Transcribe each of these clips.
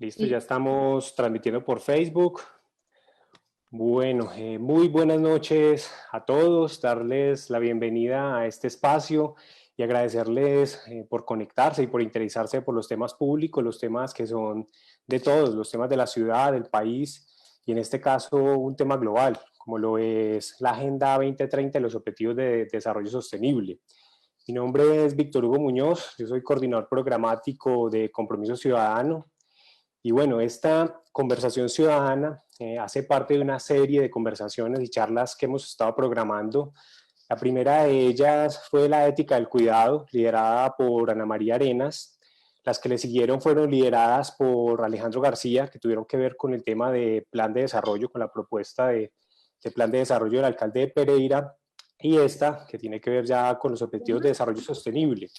Listo, ya estamos transmitiendo por Facebook. Bueno, muy buenas noches a todos, darles la bienvenida a este espacio y agradecerles por conectarse y por interesarse por los temas públicos, los temas que son de todos, los temas de la ciudad, del país y en este caso un tema global, como lo es la Agenda 2030 y los Objetivos de Desarrollo Sostenible. Mi nombre es Víctor Hugo Muñoz, yo soy coordinador programático de Compromiso Ciudadano. Y bueno, esta conversación ciudadana hace parte de una serie de conversaciones y charlas que hemos estado programando. La primera de ellas fue la ética del cuidado, liderada por Ana María Arenas. Las que le siguieron fueron lideradas por Alejandro García, que tuvieron que ver con el tema de plan de desarrollo, con la propuesta de plan de desarrollo del alcalde de Pereira, y esta, que tiene que ver ya con los objetivos de desarrollo sostenible.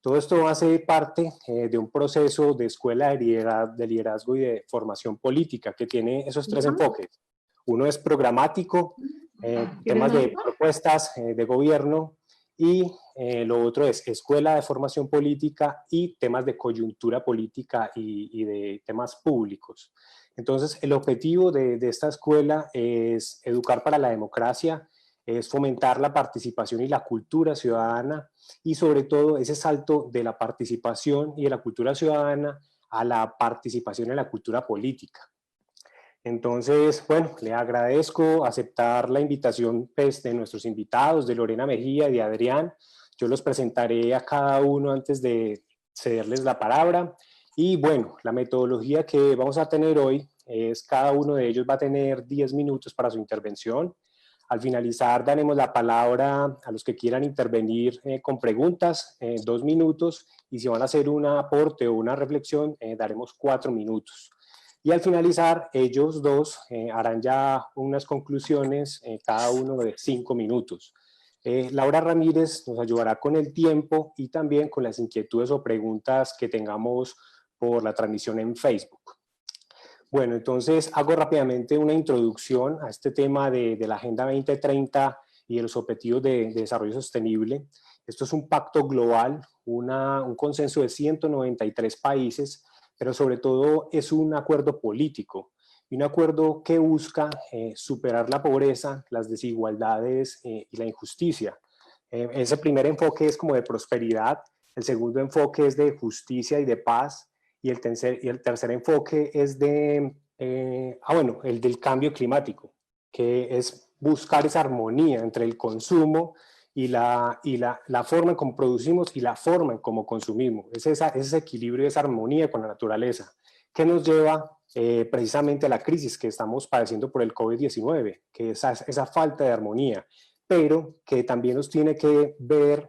Todo esto hace parte de un proceso de escuela de liderazgo y de formación política que tiene esos tres enfoques. Uno es programático, temas de propuestas de gobierno, y lo otro es escuela de formación política y temas de coyuntura política y de temas públicos. Entonces, el objetivo de esta escuela es educar para la democracia, es fomentar la participación y la cultura ciudadana, y sobre todo ese salto de la participación y de la cultura ciudadana a la participación en la cultura política. Entonces, bueno, le agradezco aceptar la invitación pues, de nuestros invitados, de Lorena Mejía y de Adrián. Yo los presentaré a cada uno antes de cederles la palabra. Y bueno, la metodología que vamos a tener hoy es cada uno de ellos va a tener 10 minutos para su intervención. Al finalizar daremos la palabra a los que quieran intervenir con preguntas, 2 minutos, y si van a hacer un aporte o una reflexión, daremos 4 minutos. Y al finalizar, ellos dos harán ya unas conclusiones, cada uno de 5 minutos. Laura Ramírez nos ayudará con el tiempo y también con las inquietudes o preguntas que tengamos por la transmisión en Facebook. Bueno, entonces hago rápidamente una introducción a este tema de la Agenda 2030 y de los Objetivos de Desarrollo Sostenible. Esto es un pacto global, un consenso de 193 países, pero sobre todo es un acuerdo político, y un acuerdo que busca superar la pobreza, las desigualdades y la injusticia. Ese primer enfoque es como de prosperidad, el segundo enfoque es de justicia y de paz, y el tercer enfoque es el del cambio climático, que es buscar esa armonía entre el consumo y la forma en cómo producimos y la forma en cómo consumimos. Es ese equilibrio, esa armonía con la naturaleza, que nos lleva precisamente a la crisis que estamos padeciendo por el COVID-19, que es esa falta de armonía, pero que también nos tiene que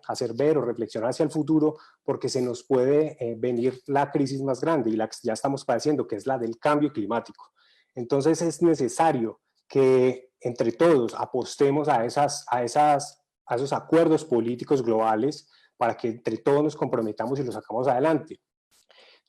hacer ver o reflexionar hacia el futuro, porque se nos puede venir la crisis más grande y la que ya estamos padeciendo, que es la del cambio climático. Entonces es necesario que entre todos apostemos a esos acuerdos políticos globales para que entre todos nos comprometamos y los sacamos adelante.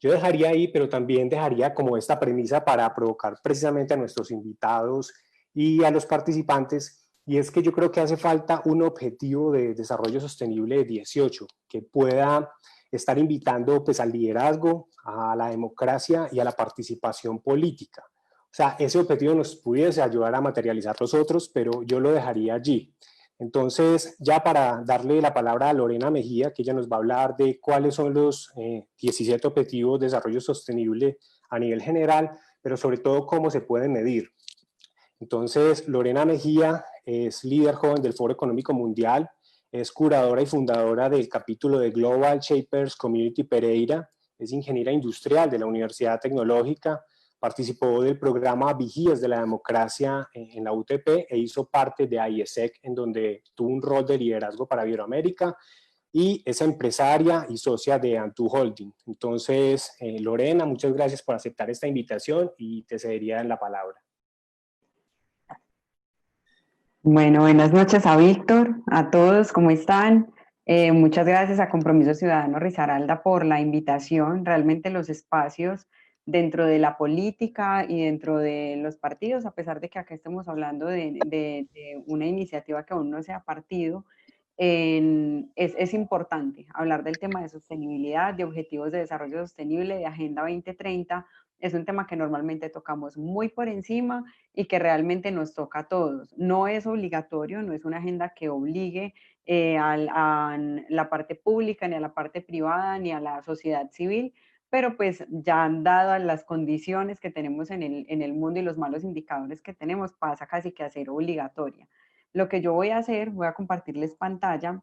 Yo dejaría ahí, pero también dejaría como esta premisa para provocar precisamente a nuestros invitados y a los participantes, y es que yo creo que hace falta un objetivo de desarrollo sostenible de 18, que pueda estar invitando pues, al liderazgo, a la democracia y a la participación política. O sea, ese objetivo nos pudiese ayudar a materializar los otros, pero yo lo dejaría allí. Entonces, ya para darle la palabra a Lorena Mejía, que ella nos va a hablar de cuáles son los 17 objetivos de desarrollo sostenible a nivel general, pero sobre todo cómo se pueden medir. Entonces, Lorena Mejía es líder joven del Foro Económico Mundial, es curadora y fundadora del capítulo de Global Shapers Community Pereira, es ingeniera industrial de la Universidad Tecnológica, participó del programa Vigías de la Democracia en la UTP e hizo parte de IESEC, en donde tuvo un rol de liderazgo para Iberoamérica, y es empresaria y socia de Antu Holding. Entonces, Lorena, muchas gracias por aceptar esta invitación y te cedería la palabra. Bueno, buenas noches a Víctor, a todos, ¿cómo están? Muchas gracias a Compromiso Ciudadano Risaralda por la invitación. Realmente los espacios dentro de la política y dentro de los partidos, a pesar de que acá estemos hablando de una iniciativa que aún no sea partido, es importante hablar del tema de sostenibilidad, de objetivos de desarrollo sostenible, de Agenda 2030. Es un tema que normalmente tocamos muy por encima y que realmente nos toca a todos. No es obligatorio, no es una agenda que obligue a la parte pública, ni a la parte privada, ni a la sociedad civil, pero pues ya dadas las condiciones que tenemos en el mundo y los malos indicadores que tenemos, pasa casi que a ser obligatoria. Lo que yo voy a hacer, voy a compartirles pantalla,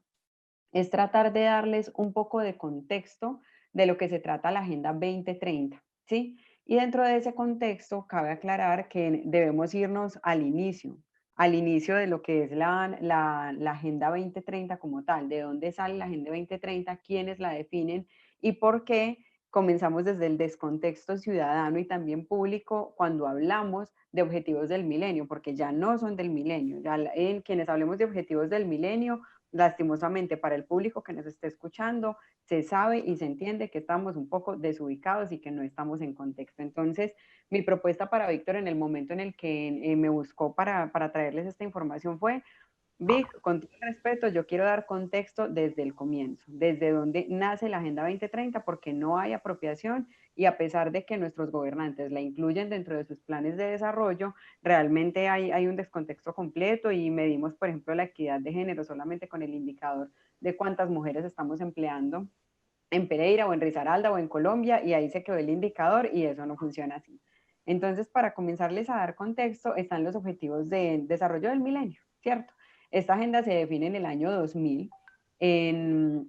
es tratar de darles un poco de contexto de lo que se trata la Agenda 2030, ¿sí? Y dentro de ese contexto, cabe aclarar que debemos irnos al inicio de lo que es la Agenda 2030 como tal, de dónde sale la Agenda 2030, quiénes la definen y por qué comenzamos desde el descontexto ciudadano y también público cuando hablamos de objetivos del milenio, porque ya no son del milenio, ya en quienes hablemos de objetivos del milenio, lastimosamente para el público que nos esté escuchando, se sabe y se entiende que estamos un poco desubicados y que no estamos en contexto. Entonces, mi propuesta para Víctor en el momento en el que me buscó para traerles esta información fue: Vic, con todo respeto, yo quiero dar contexto desde el comienzo, desde donde nace la Agenda 2030, porque no hay apropiación y a pesar de que nuestros gobernantes la incluyen dentro de sus planes de desarrollo, realmente hay un descontexto completo y medimos, por ejemplo, la equidad de género solamente con el indicador de cuántas mujeres estamos empleando en Pereira o en Risaralda o en Colombia y ahí se quedó el indicador y eso no funciona así. Entonces, para comenzarles a dar contexto, están los objetivos de desarrollo del milenio, ¿cierto? Esta agenda se define en el año 2000, denme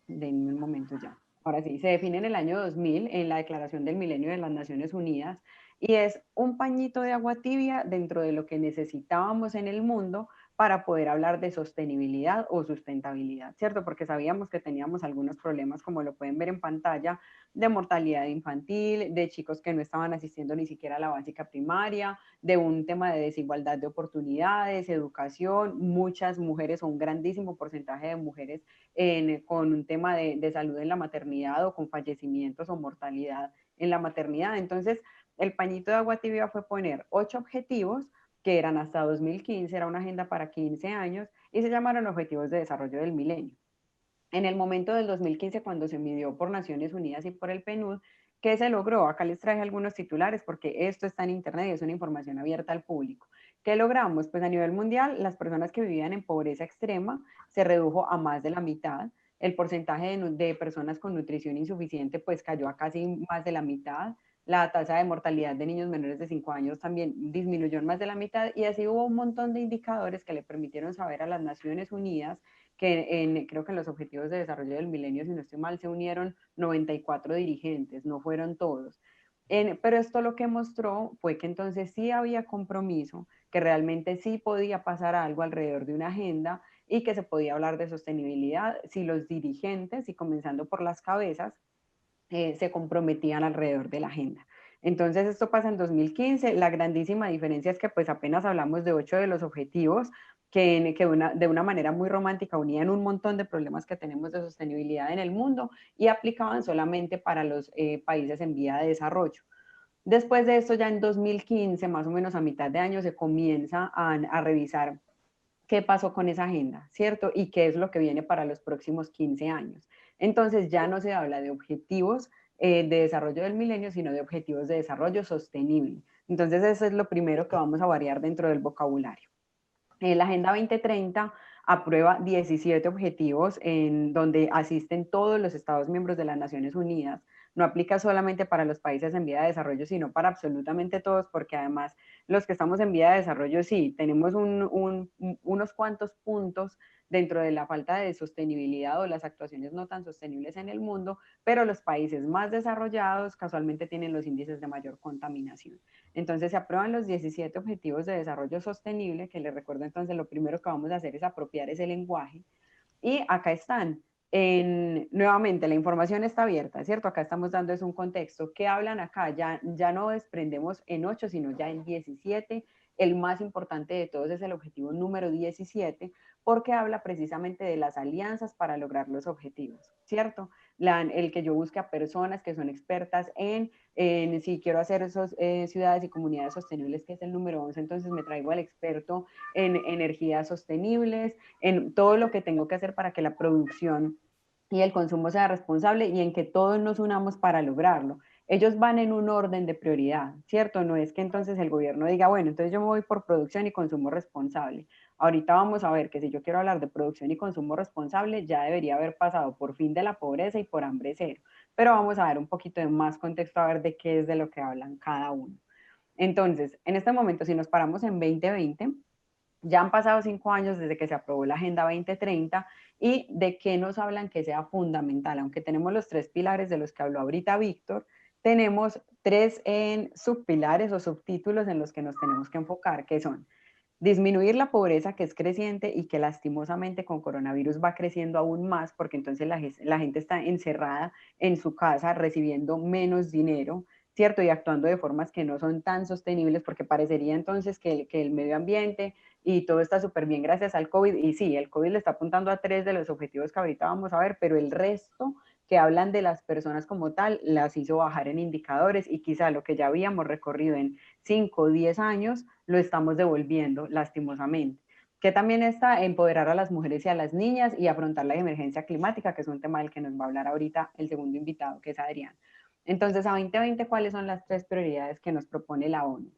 un momento ya. Ahora sí, se define en el año 2000 en la Declaración del Milenio de las Naciones Unidas y es un pañito de agua tibia dentro de lo que necesitábamos en el mundo para poder hablar de sostenibilidad o sustentabilidad, ¿cierto? Porque sabíamos que teníamos algunos problemas, como lo pueden ver en pantalla, de mortalidad infantil, de chicos que no estaban asistiendo ni siquiera a la básica primaria, de un tema de desigualdad de oportunidades, educación, muchas mujeres o un grandísimo porcentaje de mujeres con un tema de salud en la maternidad o con fallecimientos o mortalidad en la maternidad. Entonces, el pañito de agua tibia fue poner 8 objetivos que eran hasta 2015, era una agenda para 15 años, y se llamaron Objetivos de Desarrollo del Milenio. En el momento del 2015, cuando se midió por Naciones Unidas y por el PNUD, ¿qué se logró? Acá les traje algunos titulares porque esto está en internet y es una información abierta al público. ¿Qué logramos? Pues a nivel mundial, las personas que vivían en pobreza extrema se redujo a más de la mitad. El porcentaje de personas con nutrición insuficiente pues cayó a casi más de la mitad. La tasa de mortalidad de niños menores de 5 años también disminuyó en más de la mitad y así hubo un montón de indicadores que le permitieron saber a las Naciones Unidas que creo que en los objetivos de desarrollo del milenio, si no estoy mal, se unieron 94 dirigentes, no fueron todos. Pero esto lo que mostró fue que entonces sí había compromiso, que realmente sí podía pasar algo alrededor de una agenda y que se podía hablar de sostenibilidad si los dirigentes, y comenzando por las cabezas, se comprometían alrededor de la agenda. Entonces esto pasa en 2015, la grandísima diferencia es que pues apenas hablamos de 8 de los objetivos que de una manera muy romántica unían un montón de problemas que tenemos de sostenibilidad en el mundo y aplicaban solamente para los países en vía de desarrollo. Después de esto, ya en 2015, más o menos a mitad de año, se comienza a revisar qué pasó con esa agenda, ¿cierto? Y qué es lo que viene para los próximos 15 años. Entonces ya no se habla de objetivos de desarrollo del milenio, sino de objetivos de desarrollo sostenible. Entonces eso es lo primero que vamos a variar dentro del vocabulario. La Agenda 2030 aprueba 17 objetivos en donde asisten todos los Estados miembros de las Naciones Unidas. No aplica solamente para los países en vía de desarrollo, sino para absolutamente todos, porque además los que estamos en vía de desarrollo sí, tenemos unos cuantos puntos dentro de la falta de sostenibilidad o las actuaciones no tan sostenibles en el mundo, pero los países más desarrollados casualmente tienen los índices de mayor contaminación. Entonces se aprueban los 17 objetivos de desarrollo sostenible, que les recuerdo entonces lo primero que vamos a hacer es apropiar ese lenguaje. Y acá están. Nuevamente, la información está abierta, ¿cierto? Acá estamos dando es un contexto. ¿Qué hablan acá? Ya no desprendemos en 8, sino ya en 17. El más importante de todos es el objetivo número 17, porque habla precisamente de las alianzas para lograr los objetivos, ¿cierto? El que yo busque a personas que son expertas en en si quiero hacer esos, ciudades y comunidades sostenibles, que es el número 11, entonces me traigo al experto en energías sostenibles, en todo lo que tengo que hacer para que la producción y el consumo sea responsable y en que todos nos unamos para lograrlo. Ellos van en un orden de prioridad, ¿cierto? No es que entonces el gobierno diga, bueno, entonces yo me voy por producción y consumo responsable. Ahorita vamos a ver que si yo quiero hablar de producción y consumo responsable, ya debería haber pasado por fin de la pobreza y por hambre cero. Pero vamos a ver un poquito de más contexto a ver de qué es de lo que hablan cada uno. Entonces, en este momento, si nos paramos en 2020, ya han pasado 5 años desde que se aprobó la Agenda 2030 y de qué nos hablan que sea fundamental. Aunque tenemos los 3 pilares de los que habló ahorita Víctor, tenemos 3 en subpilares o subtítulos en los que nos tenemos que enfocar, que son disminuir la pobreza que es creciente y que lastimosamente con coronavirus va creciendo aún más porque entonces la gente está encerrada en su casa recibiendo menos dinero, ¿cierto? Y actuando de formas que no son tan sostenibles porque parecería entonces que el medio ambiente y todo está súper bien gracias al COVID. Y sí, el COVID le está apuntando a 3 de los objetivos que ahorita vamos a ver, pero el resto que hablan de las personas como tal las hizo bajar en indicadores y quizá lo que ya habíamos recorrido en 5 o 10 años lo estamos devolviendo lastimosamente. Que también está empoderar a las mujeres y a las niñas y afrontar la emergencia climática, que es un tema del que nos va a hablar ahorita el segundo invitado, que es Adrián. Entonces, a 2020, ¿cuáles son las 3 prioridades que nos propone la ONU?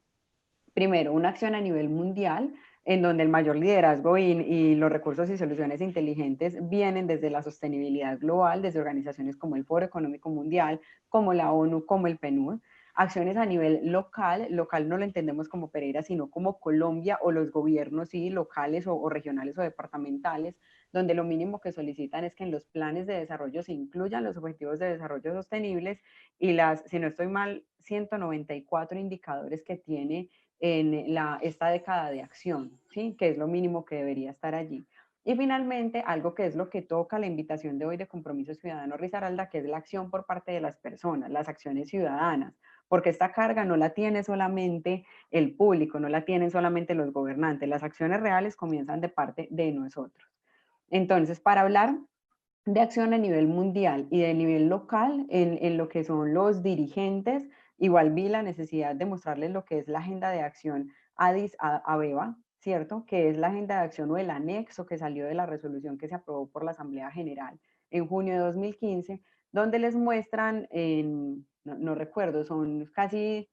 Primero, una acción a nivel mundial en donde el mayor liderazgo y los recursos y soluciones inteligentes vienen desde la sostenibilidad global, desde organizaciones como el Foro Económico Mundial, como la ONU, como el PNUD. Acciones a nivel local, local no lo entendemos como Pereira, sino como Colombia o los gobiernos sí, locales o regionales o departamentales, donde lo mínimo que solicitan es que en los planes de desarrollo se incluyan los objetivos de desarrollo sostenibles y las, si no estoy mal, 194 indicadores que tiene en esta década de acción, ¿sí? Que es lo mínimo que debería estar allí. Y finalmente, algo que es lo que toca la invitación de hoy de Compromiso Ciudadano Risaralda, que es la acción por parte de las personas, las acciones ciudadanas, porque esta carga no la tiene solamente el público, no la tienen solamente los gobernantes, las acciones reales comienzan de parte de nosotros. Entonces, para hablar de acción a nivel mundial y de nivel local en lo que son los dirigentes, igual vi la necesidad de mostrarles lo que es la agenda de acción Addis Abeba, ¿cierto? Que es la agenda de acción o el anexo que salió de la resolución que se aprobó por la Asamblea General en junio de 2015, donde les muestran, no recuerdo, son casi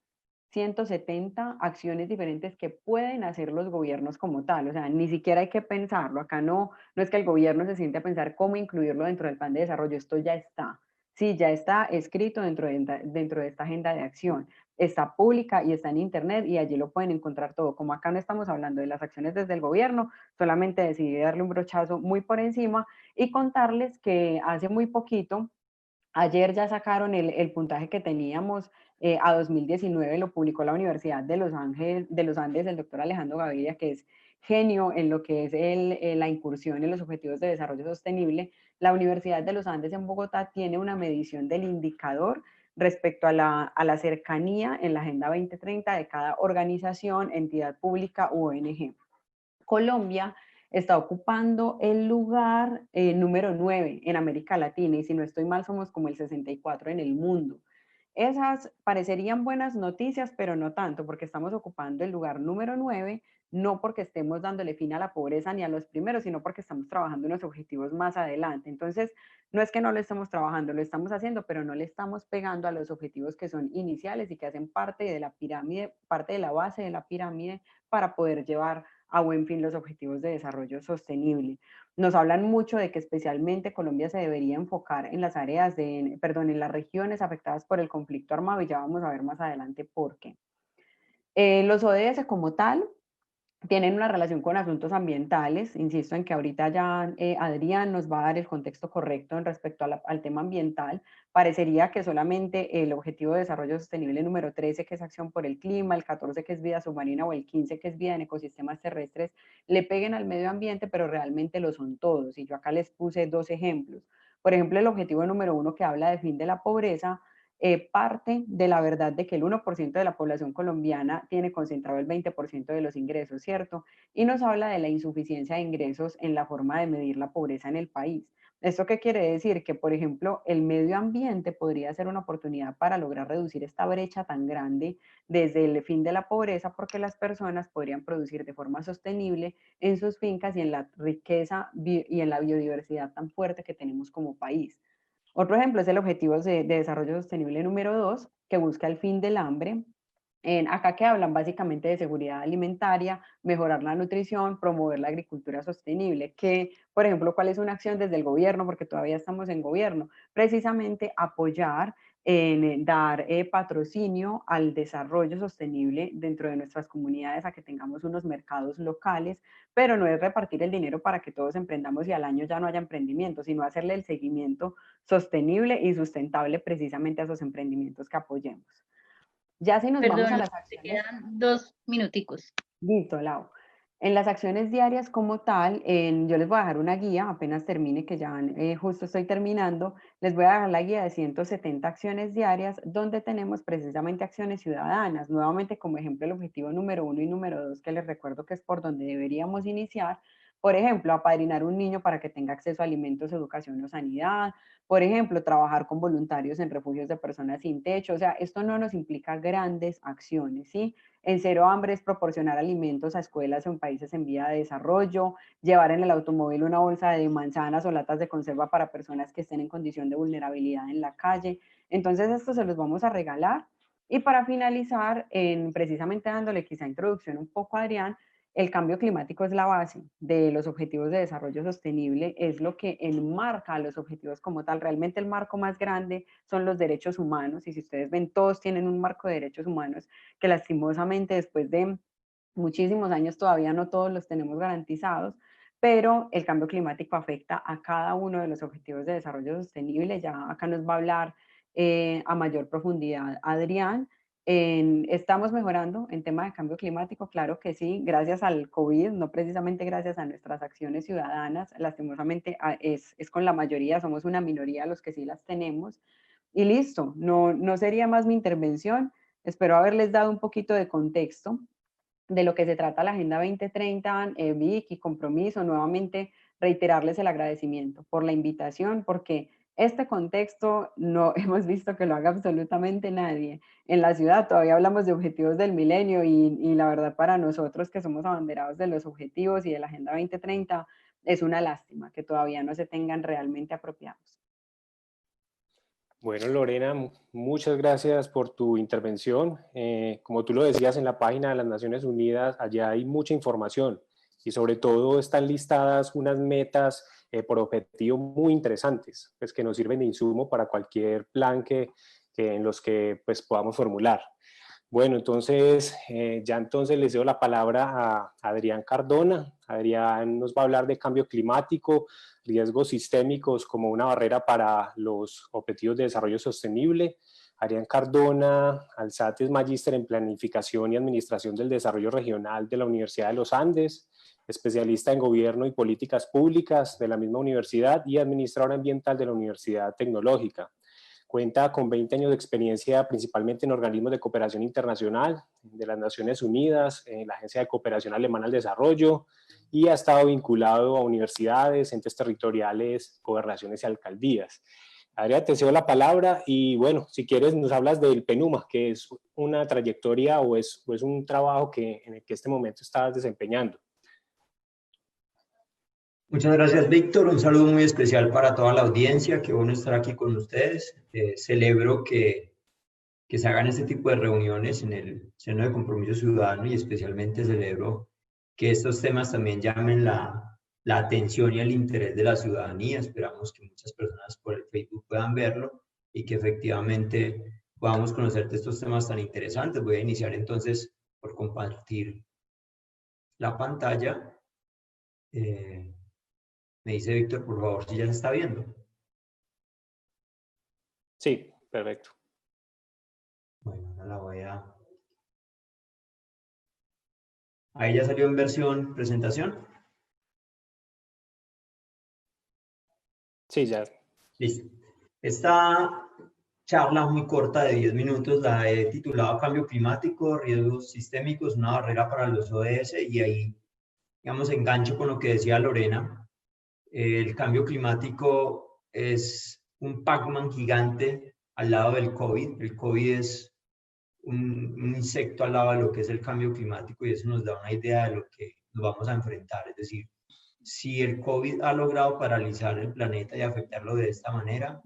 170 acciones diferentes que pueden hacer los gobiernos como tal, o sea, ni siquiera hay que pensarlo, acá no es que el gobierno se siente a pensar cómo incluirlo dentro del plan de desarrollo, esto ya está, sí, ya está escrito dentro de esta agenda de acción, está pública y está en internet y allí lo pueden encontrar todo, como acá no estamos hablando de las acciones desde el gobierno, solamente decidí darle un brochazo muy por encima y contarles que hace muy poquito, ayer ya sacaron el puntaje que teníamos a 2019, lo publicó la Universidad de los Andes, el doctor Alejandro Gaviria, que es genio en lo que es la incursión en los objetivos de desarrollo sostenible. La Universidad de los Andes en Bogotá tiene una medición del indicador respecto a la cercanía en la Agenda 2030 de cada organización, entidad pública u ONG. Colombia está ocupando el lugar número 9 en América Latina y si no estoy mal somos como el 64 en el mundo. Esas parecerían buenas noticias, pero no tanto, porque estamos ocupando el lugar número 9, no porque estemos dándole fin a la pobreza ni a los primeros, sino porque estamos trabajando en los objetivos más adelante. Entonces, no es que no lo estemos trabajando, lo estamos haciendo, pero no le estamos pegando a los objetivos que son iniciales y que hacen parte de la pirámide, parte de la base de la pirámide para poder llevar a buen fin los objetivos de desarrollo sostenible. Nos hablan mucho de que especialmente Colombia se debería enfocar en las áreas en las regiones afectadas por el conflicto armado y ya vamos a ver más adelante por qué. Los ODS como tal tienen una relación con asuntos ambientales. Insisto en que ahorita ya Adrián nos va a dar el contexto correcto en respecto al tema ambiental. Parecería que solamente el Objetivo de Desarrollo Sostenible número 13, que es acción por el clima, el 14, que es vida submarina, o el 15, que es vida en ecosistemas terrestres, le peguen al medio ambiente, pero realmente lo son todos. Y yo acá les puse 2 ejemplos. Por ejemplo, el objetivo número 1, que habla de fin de la pobreza, parte de la verdad de que el 1% de la población colombiana tiene concentrado el 20% de los ingresos, ¿cierto? Y nos habla de la insuficiencia de ingresos en la forma de medir la pobreza en el país. ¿Esto qué quiere decir? Que, por ejemplo, el medio ambiente podría ser una oportunidad para lograr reducir esta brecha tan grande desde el fin de la pobreza, porque las personas podrían producir de forma sostenible en sus fincas y en la riqueza y en la biodiversidad tan fuerte que tenemos como país. Otro ejemplo es el Objetivo de Desarrollo Sostenible número 2, que busca el fin del hambre. Acá que hablan básicamente de seguridad alimentaria, mejorar la nutrición, promover la agricultura sostenible, que, por ejemplo, ¿cuál es una acción desde el gobierno? Porque todavía estamos en gobierno, precisamente apoyar en dar patrocinio al desarrollo sostenible dentro de nuestras comunidades, a que tengamos unos mercados locales, pero no es repartir el dinero para que todos emprendamos y al año ya no haya emprendimiento, sino hacerle el seguimiento sostenible y sustentable precisamente a esos emprendimientos que apoyemos. Ya si nos vamos a Perdón, las te acciones. quedan 2 minuticos. Listo, Lau. En las acciones diarias como tal, yo les voy a dejar una guía, apenas termine, que ya justo estoy terminando, les voy a dejar la guía de 170 acciones diarias, donde tenemos precisamente acciones ciudadanas. Nuevamente, como ejemplo, el objetivo número 1 y número 2, que les recuerdo que es por donde deberíamos iniciar. Por ejemplo, apadrinar un niño para que tenga acceso a alimentos, educación o sanidad. Por ejemplo, trabajar con voluntarios en refugios de personas sin techo. O sea, esto no nos implica grandes acciones, ¿sí? En Cero Hambre es proporcionar alimentos a escuelas o en países en vía de desarrollo, llevar en el automóvil una bolsa de manzanas o latas de conserva para personas que estén en condición de vulnerabilidad en la calle. Entonces, esto se los vamos a regalar. Y para finalizar, precisamente dándole quizá introducción un poco a Adrián, el cambio climático es la base de los objetivos de desarrollo sostenible, es lo que enmarca a los objetivos como tal. Realmente el marco más grande son los derechos humanos, y si ustedes ven, todos tienen un marco de derechos humanos que lastimosamente después de muchísimos años todavía no todos los tenemos garantizados, pero el cambio climático afecta a cada uno de los objetivos de desarrollo sostenible. Ya acá nos va a hablar a mayor profundidad Adrián. ¿Estamos mejorando en tema de cambio climático? Claro que sí, gracias al COVID, no precisamente gracias a nuestras acciones ciudadanas. Lastimosamente es con la mayoría, somos una minoría los que sí las tenemos. Y listo, no sería más mi intervención. Espero haberles dado un poquito de contexto de lo que se trata la Agenda 2030, Vic, y compromiso. Nuevamente reiterarles el agradecimiento por la invitación, porque este contexto no hemos visto que lo haga absolutamente nadie. En la ciudad todavía hablamos de objetivos del milenio y la verdad para nosotros que somos abanderados de los objetivos y de la Agenda 2030 es una lástima que todavía no se tengan realmente apropiados. Bueno, Lorena, muchas gracias por tu intervención. Como tú lo decías en la página de las Naciones Unidas, allá hay mucha información y sobre todo están listadas unas metas por objetivo muy interesantes, pues que nos sirven de insumo para cualquier plan en los que pues, podamos formular. Bueno, entonces ya entonces les doy la palabra a Adrián Cardona. Adrián nos va a hablar de cambio climático, riesgos sistémicos como una barrera para los objetivos de desarrollo sostenible. Adrián Cardona, Alzate, es magíster en planificación y administración del desarrollo regional de la Universidad de los Andes, especialista en gobierno y políticas públicas de la misma universidad y administrador ambiental de la Universidad Tecnológica. Cuenta con 20 años de experiencia principalmente en organismos de cooperación internacional de las Naciones Unidas, en la Agencia de Cooperación Alemana al Desarrollo, y ha estado vinculado a universidades, entes territoriales, gobernaciones y alcaldías. Adrián, te cedo la palabra y bueno, si quieres nos hablas del PENUMA, que es una trayectoria o es un trabajo en el que este momento estás desempeñando. Muchas gracias, Víctor. Un saludo muy especial para toda la audiencia. Qué bueno estar aquí con ustedes. Celebro que se hagan este tipo de reuniones en el seno de Compromiso Ciudadano y especialmente celebro que estos temas también llamen la atención y el interés de la ciudadanía. Esperamos que muchas personas por el Facebook puedan verlo y que efectivamente podamos conocer de estos temas tan interesantes. Voy a iniciar entonces por compartir la pantalla. Me dice Víctor, por favor, si ya se está viendo. Sí, perfecto. Bueno, ahora la voy a... Ahí ya salió en versión presentación. Sí, ya. Listo. Esta charla muy corta de 10 minutos la he titulado Cambio climático, riesgos sistémicos, una barrera para los ODS, y ahí, digamos, engancho con lo que decía Lorena. El cambio climático es un Pac-Man gigante al lado del COVID. El COVID es un insecto al lado de lo que es el cambio climático, y eso nos da una idea de lo que nos vamos a enfrentar. Es decir, si el COVID ha logrado paralizar el planeta y afectarlo de esta manera,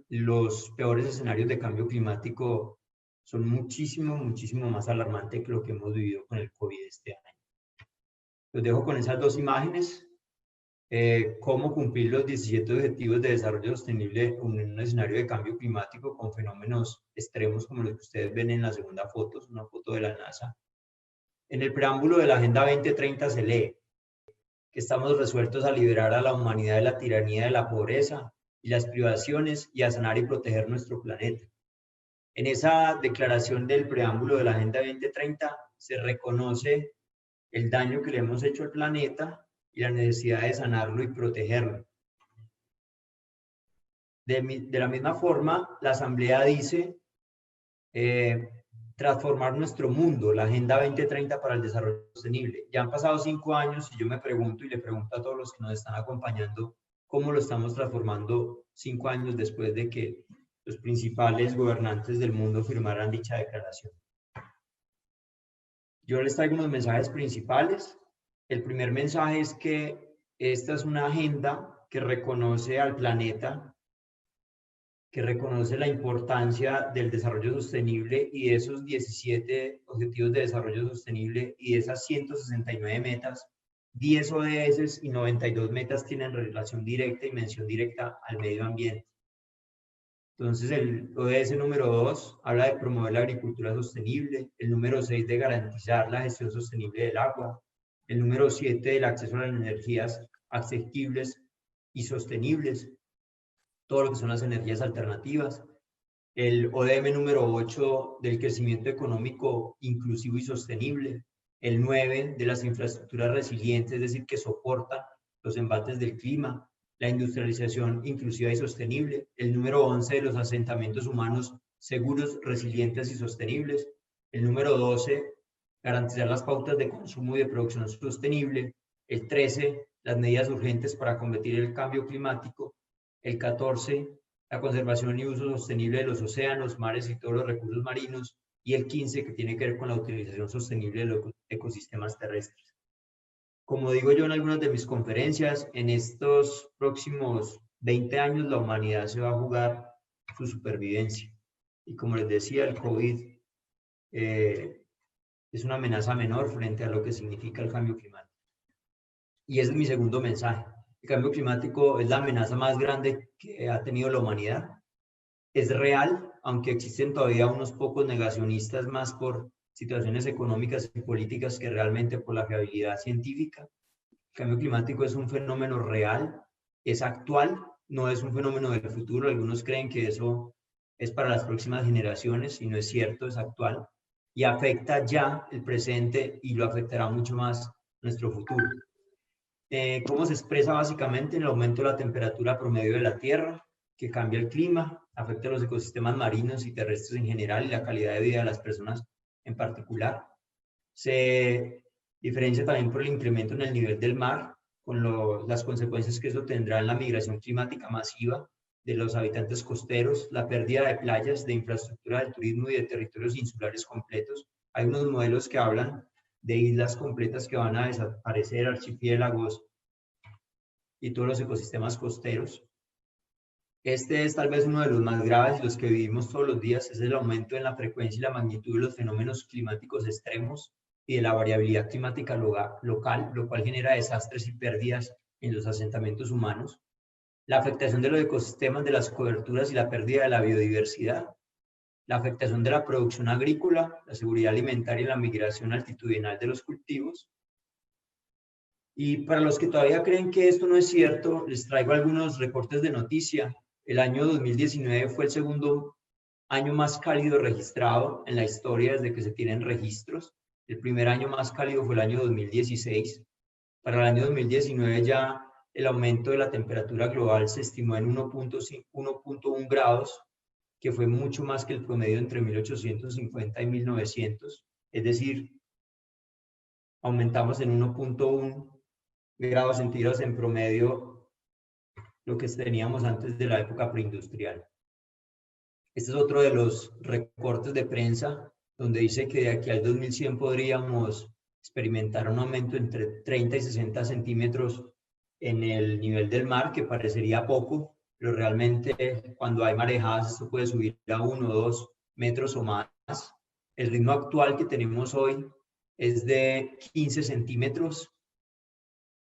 los peores escenarios de cambio climático son muchísimo más alarmantes que lo que hemos vivido con el COVID este año. Los dejo con esas dos imágenes. Cómo cumplir los 17 Objetivos de Desarrollo Sostenible en un escenario de cambio climático con fenómenos extremos como los que ustedes ven en la segunda foto, es una foto de la NASA. En el preámbulo de la Agenda 2030 se lee que estamos resueltos a liberar a la humanidad de la tiranía de la pobreza y las privaciones y a sanar y proteger nuestro planeta. En esa declaración del preámbulo de la Agenda 2030 se reconoce el daño que le hemos hecho al planeta y la necesidad de sanarlo y protegerlo. De la misma forma, la Asamblea dice transformar nuestro mundo, la Agenda 2030 para el Desarrollo Sostenible. Ya han pasado 5 años y yo me pregunto y le pregunto a todos los que nos están acompañando cómo lo estamos transformando 5 años después de que los principales gobernantes del mundo firmaran dicha declaración. Yo les traigo unos mensajes principales. El primer mensaje es que esta es una agenda que reconoce al planeta, que reconoce la importancia del desarrollo sostenible y de esos 17 Objetivos de Desarrollo Sostenible y de esas 169 metas, 10 ODS y 92 metas tienen relación directa y mención directa al medio ambiente. Entonces el ODS número 2 habla de promover la agricultura sostenible, el número 6 de garantizar la gestión sostenible del agua, el número 7 del acceso a las energías asequibles y sostenibles, todo lo que son las energías alternativas, el ODM número 8 del crecimiento económico inclusivo y sostenible, el 9 de las infraestructuras resilientes, es decir, que soportan los embates del clima, la industrialización inclusiva y sostenible, el número 11 de los asentamientos humanos seguros, resilientes y sostenibles, el número 12, garantizar las pautas de consumo y de producción sostenible, el 13, las medidas urgentes para combatir el cambio climático, el 14, la conservación y uso sostenible de los océanos, mares y todos los recursos marinos, y el 15, que tiene que ver con la utilización sostenible de los ecosistemas terrestres. Como digo yo en algunas de mis conferencias, en estos próximos 20 años la humanidad se va a jugar su supervivencia. Y como les decía, el COVID es una amenaza menor frente a lo que significa el cambio climático. Y ese es mi segundo mensaje. El cambio climático es la amenaza más grande que ha tenido la humanidad. Es real, aunque existen todavía unos pocos negacionistas más por situaciones económicas y políticas que realmente por la fiabilidad científica. El cambio climático es un fenómeno real, es actual, no es un fenómeno del futuro. Algunos creen que eso es para las próximas generaciones y no es cierto, es actual. Y afecta ya el presente y lo afectará mucho más nuestro futuro. ¿Cómo se expresa básicamente en el aumento de la temperatura promedio de la Tierra, que cambia el clima, afecta a los ecosistemas marinos y terrestres en general y la calidad de vida de las personas en particular? Se diferencia también por el incremento en el nivel del mar, con las consecuencias que eso tendrá en la migración climática masiva de los habitantes costeros, la pérdida de playas, de infraestructura del turismo y de territorios insulares completos. Hay unos modelos que hablan de islas completas que van a desaparecer, archipiélagos y todos los ecosistemas costeros. Este es tal vez uno de los más graves y los que vivimos todos los días, es el aumento en la frecuencia y la magnitud de los fenómenos climáticos extremos y de la variabilidad climática local, lo cual genera desastres y pérdidas en los asentamientos humanos. La afectación de los ecosistemas, de las coberturas y la pérdida de la biodiversidad. La afectación de la producción agrícola, la seguridad alimentaria y la migración altitudinal de los cultivos. Y para los que todavía creen que esto no es cierto, les traigo algunos reportes de noticia. El año 2019 fue el segundo año más cálido registrado en la historia desde que se tienen registros. El primer año más cálido fue el año 2016. Para el año 2019 ya el aumento de la temperatura global se estimó en 1.1 grados, que fue mucho más que el promedio entre 1850 y 1900. Es decir, aumentamos en 1.1 grados centígrados en promedio lo que teníamos antes de la época preindustrial. Este es otro de los recortes de prensa, donde dice que de aquí al 2100 podríamos experimentar un aumento entre 30 y 60 centímetros en el nivel del mar, que parecería poco, pero realmente cuando hay marejadas esto puede subir a 1 o 2 metros o más. El ritmo actual que tenemos hoy es de 15 centímetros,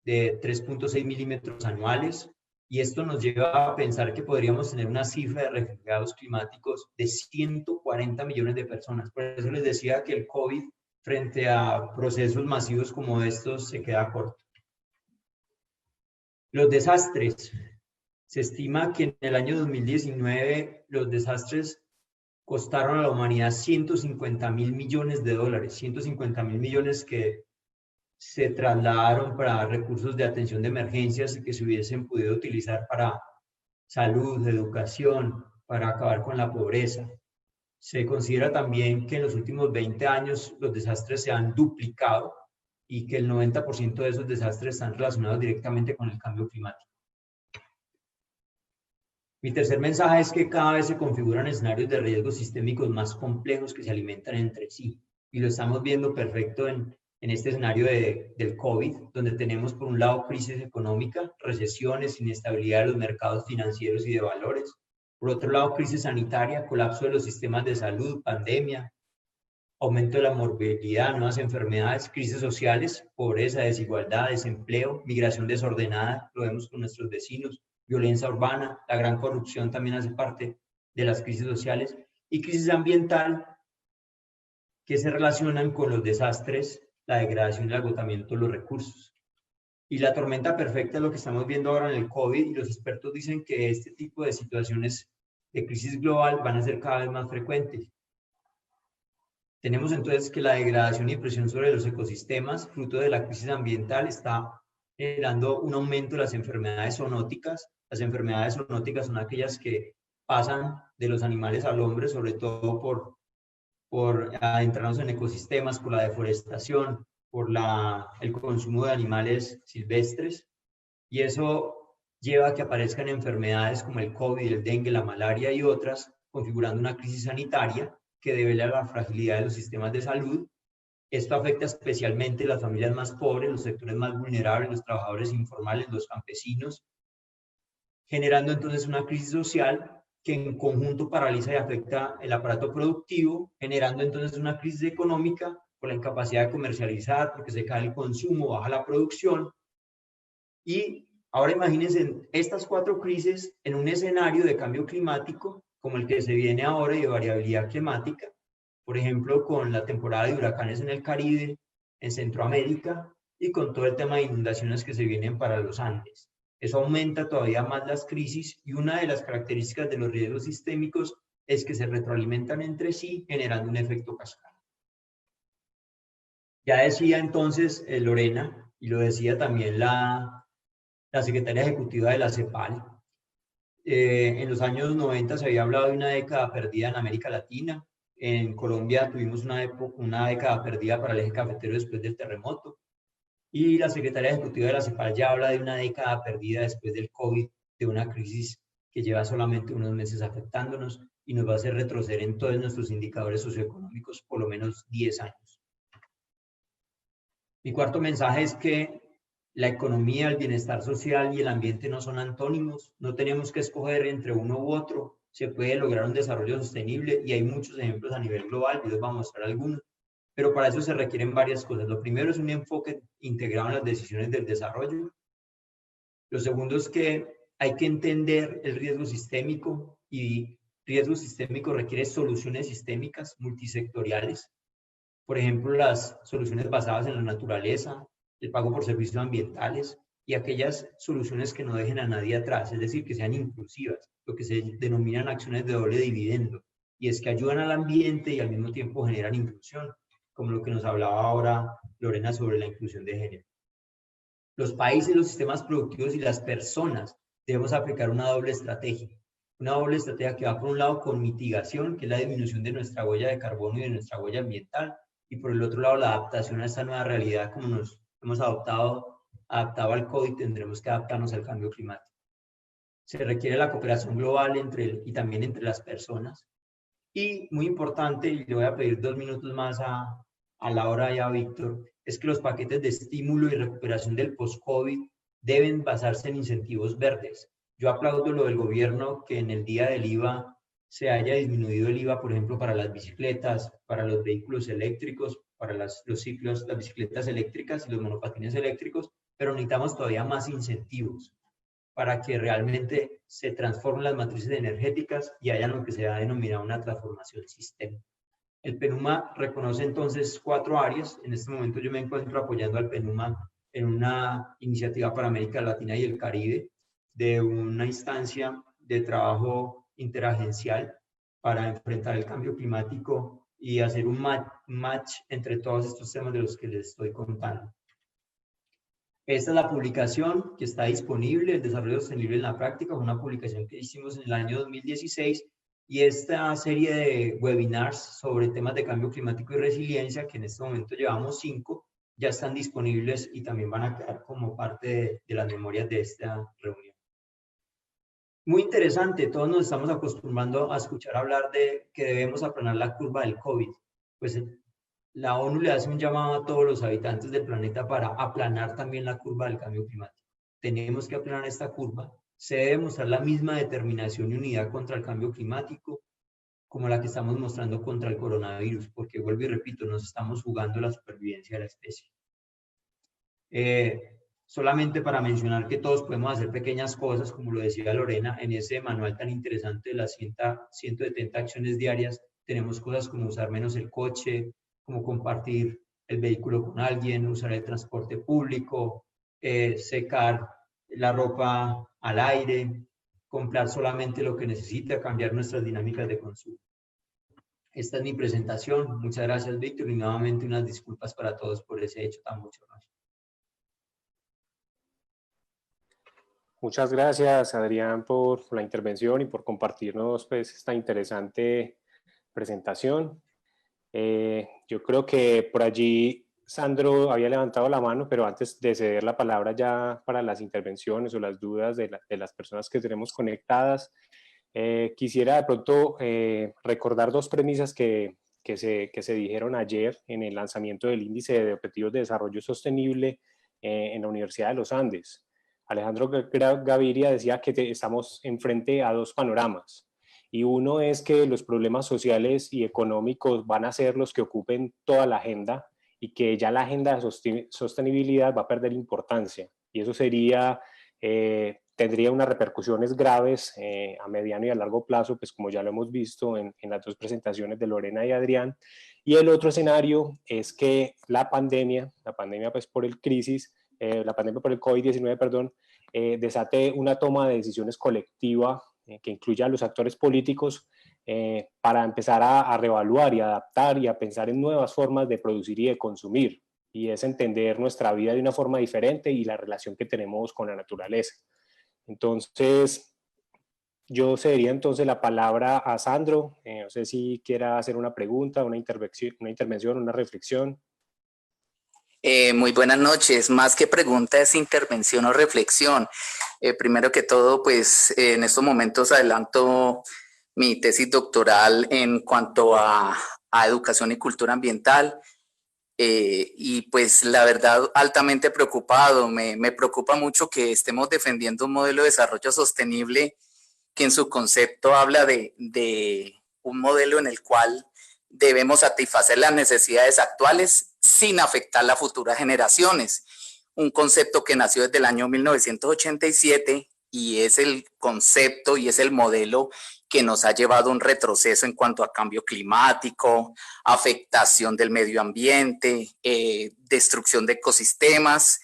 de 3.6 milímetros anuales, y esto nos lleva a pensar que podríamos tener una cifra de refugiados climáticos de 140 millones de personas. Por eso les decía que el COVID, frente a procesos masivos como estos, se queda corto. Los desastres. Se estima que en el año 2019 los desastres costaron a la humanidad 150.000 millones de dólares, 150.000 millones que se trasladaron para recursos de atención de emergencias y que se hubiesen podido utilizar para salud, educación, para acabar con la pobreza. Se considera también que en los últimos 20 años los desastres se han duplicado y que el 90% de esos desastres están relacionados directamente con el cambio climático. Mi tercer mensaje es que cada vez se configuran escenarios de riesgos sistémicos más complejos que se alimentan entre sí. Y lo estamos viendo perfecto en este escenario del COVID, donde tenemos por un lado crisis económica, recesiones, inestabilidad de los mercados financieros y de valores. Por otro lado, crisis sanitaria, colapso de los sistemas de salud, pandemia, aumento de la morbilidad, nuevas enfermedades, crisis sociales, pobreza, desigualdad, desempleo, migración desordenada, lo vemos con nuestros vecinos, violencia urbana, la gran corrupción también hace parte de las crisis sociales, y crisis ambiental que se relacionan con los desastres, la degradación y el agotamiento de los recursos. Y la tormenta perfecta es lo que estamos viendo ahora en el COVID, y los expertos dicen que este tipo de situaciones de crisis global van a ser cada vez más frecuentes. Tenemos entonces que la degradación y presión sobre los ecosistemas, fruto de la crisis ambiental, está generando un aumento de las enfermedades zoonóticas. Las enfermedades zoonóticas son aquellas que pasan de los animales al hombre, sobre todo por adentrarnos en ecosistemas, por la deforestación, por el consumo de animales silvestres. Y eso lleva a que aparezcan enfermedades como el COVID, el dengue, la malaria y otras, configurando una crisis sanitaria que devela la fragilidad de los sistemas de salud. Esto afecta especialmente a las familias más pobres, los sectores más vulnerables, los trabajadores informales, los campesinos, generando entonces una crisis social que en conjunto paraliza y afecta el aparato productivo, generando entonces una crisis económica por la incapacidad de comercializar, porque se cae el consumo, baja la producción. Y ahora imagínense estas 4 crisis en un escenario de cambio climático como el que se viene ahora y de variabilidad climática, por ejemplo, con la temporada de huracanes en el Caribe, en Centroamérica, y con todo el tema de inundaciones que se vienen para los Andes. Eso aumenta todavía más las crisis, y una de las características de los riesgos sistémicos es que se retroalimentan entre sí, generando un efecto cascada. Ya decía entonces Lorena, y lo decía también la secretaria ejecutiva de la CEPAL, en los años 90 se había hablado de una década perdida en América Latina. En Colombia tuvimos una década perdida para el eje cafetero después del terremoto. Y la secretaria ejecutiva de la CEPAL ya habla de una década perdida después del COVID, de una crisis que lleva solamente unos meses afectándonos y nos va a hacer retroceder en todos nuestros indicadores socioeconómicos por lo menos 10 años. Mi cuarto mensaje es que la economía, el bienestar social y el ambiente no son antónimos. No tenemos que escoger entre uno u otro. Se puede lograr un desarrollo sostenible y hay muchos ejemplos a nivel global, y les voy a mostrar algunos. Pero para eso se requieren varias cosas. Lo primero es un enfoque integrado en las decisiones del desarrollo. Lo segundo es que hay que entender el riesgo sistémico, y riesgo sistémico requiere soluciones sistémicas multisectoriales. Por ejemplo, las soluciones basadas en la naturaleza, el pago por servicios ambientales y aquellas soluciones que no dejen a nadie atrás, es decir, que sean inclusivas, lo que se denominan acciones de doble dividendo, y es que ayudan al ambiente y al mismo tiempo generan inclusión, como lo que nos hablaba ahora Lorena sobre la inclusión de género. Los países, los sistemas productivos y las personas debemos aplicar una doble estrategia que va por un lado con mitigación, que es la disminución de nuestra huella de carbono y de nuestra huella ambiental, y por el otro lado la adaptación a esta nueva realidad. Como nos hemos adaptado al COVID, tendremos que adaptarnos al cambio climático. Se requiere la cooperación global y también entre las personas. Y muy importante, y le voy a pedir 2 minutos más a Laura y a Víctor, es que los paquetes de estímulo y recuperación del post-COVID deben basarse en incentivos verdes. Yo aplaudo lo del gobierno que en el día del IVA se haya disminuido el IVA, por ejemplo, para las bicicletas, para los vehículos eléctricos, para los ciclos, las bicicletas eléctricas y los monopatines eléctricos, pero necesitamos todavía más incentivos para que realmente se transformen las matrices energéticas y haya lo que se ha denominado una transformación sistémica. El PENUMA reconoce entonces 4 áreas. En este momento yo me encuentro apoyando al PENUMA en una iniciativa para América Latina y el Caribe, de una instancia de trabajo interagencial para enfrentar el cambio climático y hacer un match entre todos estos temas de los que les estoy contando. Esta es la publicación que está disponible, el desarrollo sostenible en la práctica, una publicación que hicimos en el año 2016, y esta serie de webinars sobre temas de cambio climático y resiliencia, que en este momento llevamos 5, ya están disponibles y también van a quedar como parte de las memorias de esta reunión. Muy interesante, todos nos estamos acostumbrando a escuchar hablar de que debemos aplanar la curva del COVID. Pues la ONU le hace un llamado a todos los habitantes del planeta para aplanar también la curva del cambio climático. Tenemos que aplanar esta curva. Se debe mostrar la misma determinación y unidad contra el cambio climático como la que estamos mostrando contra el coronavirus, porque vuelvo y repito, nos estamos jugando la supervivencia de la especie. Solamente para mencionar que todos podemos hacer pequeñas cosas, como lo decía Lorena, en ese manual tan interesante de las 170 acciones diarias, tenemos cosas como usar menos el coche, como compartir el vehículo con alguien, usar el transporte público, secar la ropa al aire, comprar solamente lo que necesita, cambiar nuestras dinámicas de consumo. Esta es mi presentación. Muchas gracias, Víctor, y nuevamente unas disculpas para todos por ese hecho tan bochornoso. Muchas gracias, Adrián, por la intervención y por compartirnos pues, esta interesante presentación. Yo creo que por allí Sandro había levantado la mano, pero antes de ceder la palabra ya para las intervenciones o las dudas de las personas que tenemos conectadas, quisiera de pronto recordar 2 premisas que se dijeron ayer en el lanzamiento del Índice de Objetivos de Desarrollo Sostenible en la Universidad de los Andes. Alejandro Gaviria decía que estamos enfrente a 2 panoramas. Y uno es que los problemas sociales y económicos van a ser los que ocupen toda la agenda y que ya la agenda de sostenibilidad va a perder importancia. Y eso tendría unas repercusiones graves a mediano y a largo plazo, pues como ya lo hemos visto en las 2 presentaciones de Lorena y Adrián. Y el otro escenario es que la pandemia pues por el COVID-19, perdón, desate una toma de decisiones colectiva que incluya a los actores políticos para empezar a reevaluar y adaptar y a pensar en nuevas formas de producir y de consumir. Y es entender nuestra vida de una forma diferente y la relación que tenemos con la naturaleza. Entonces, yo cedería entonces la palabra a Sandro. No sé si quiera hacer una pregunta, una intervención, una reflexión. Muy buenas noches. Más que pregunta es intervención o reflexión. Primero que todo, pues en estos momentos adelanto mi tesis doctoral en cuanto a educación y cultura ambiental. Y pues la verdad altamente preocupado. Me preocupa mucho que estemos defendiendo un modelo de desarrollo sostenible que en su concepto habla de un modelo en el cual debemos satisfacer las necesidades actuales sin afectar las futuras generaciones. Un concepto que nació desde el año 1987 y es el concepto y es el modelo que nos ha llevado a un retroceso en cuanto a cambio climático, afectación del medio ambiente, destrucción de ecosistemas.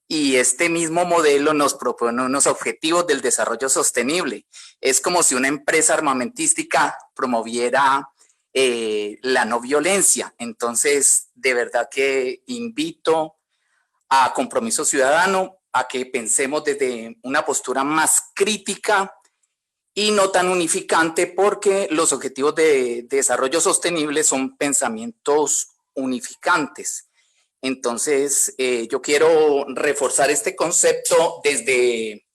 Y este mismo modelo nos propone unos objetivos del desarrollo sostenible. Es como si una empresa armamentística promoviera la no violencia. Entonces, de verdad que invito a Compromiso Ciudadano a que pensemos desde una postura más crítica y no tan unificante, porque los objetivos de desarrollo sostenible son pensamientos unificantes. Entonces, yo quiero reforzar este concepto desde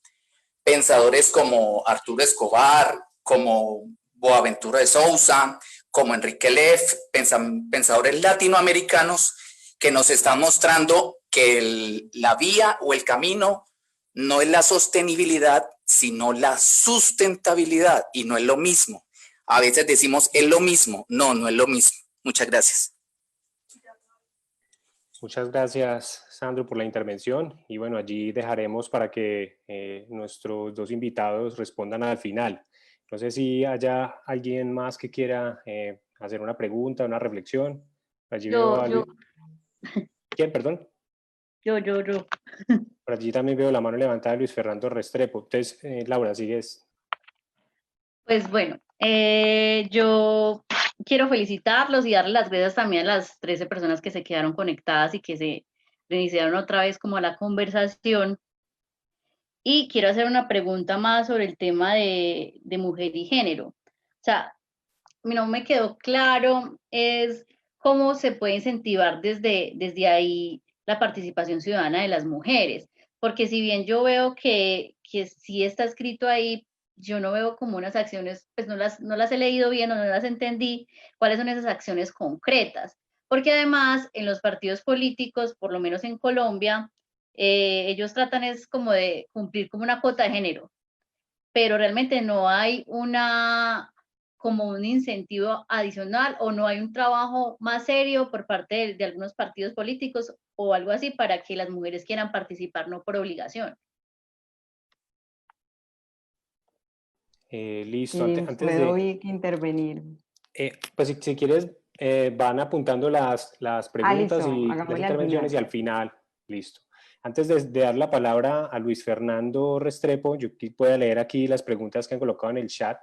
pensadores como Arturo Escobar, como Boaventura de Sousa, como Enrique Leff, pensadores latinoamericanos que nos están mostrando que la vía o el camino no es la sostenibilidad, sino la sustentabilidad, y no es lo mismo. A veces decimos es lo mismo, no es lo mismo. Muchas gracias. Muchas gracias, Sandro, por la intervención. Y bueno, allí dejaremos para que nuestros dos invitados respondan al final. No sé si haya alguien más que quiera hacer una pregunta, una reflexión. Allí veo a Luis. ¿Quién, perdón? Yo. Por allí también veo la mano levantada de Luis Fernando Restrepo. Entonces, Laura, sigues. Pues bueno, yo quiero felicitarlos y darles las gracias también a las 13 personas que se quedaron conectadas y que se reiniciaron otra vez como a la conversación. Y quiero hacer una pregunta más sobre el tema de mujer y género. O sea, no me quedó claro es cómo se puede incentivar desde ahí la participación ciudadana de las mujeres. Porque si bien yo veo que sí está escrito ahí, yo no veo como unas acciones, pues no las he leído bien o no las entendí, cuáles son esas acciones concretas. Porque además en los partidos políticos, por lo menos en Colombia, ellos tratan es como de cumplir como una cuota de género, pero realmente no hay como un incentivo adicional o no hay un trabajo más serio por parte de algunos partidos políticos o algo así para que las mujeres quieran participar, no por obligación. Listo, antes puedo de... intervenir. Pues si quieres, van apuntando las preguntas listo, y las hagámosle al intervenciones y final. al final, listo. Antes de dar la palabra a Luis Fernando Restrepo, yo puedo leer aquí las preguntas que han colocado en el chat.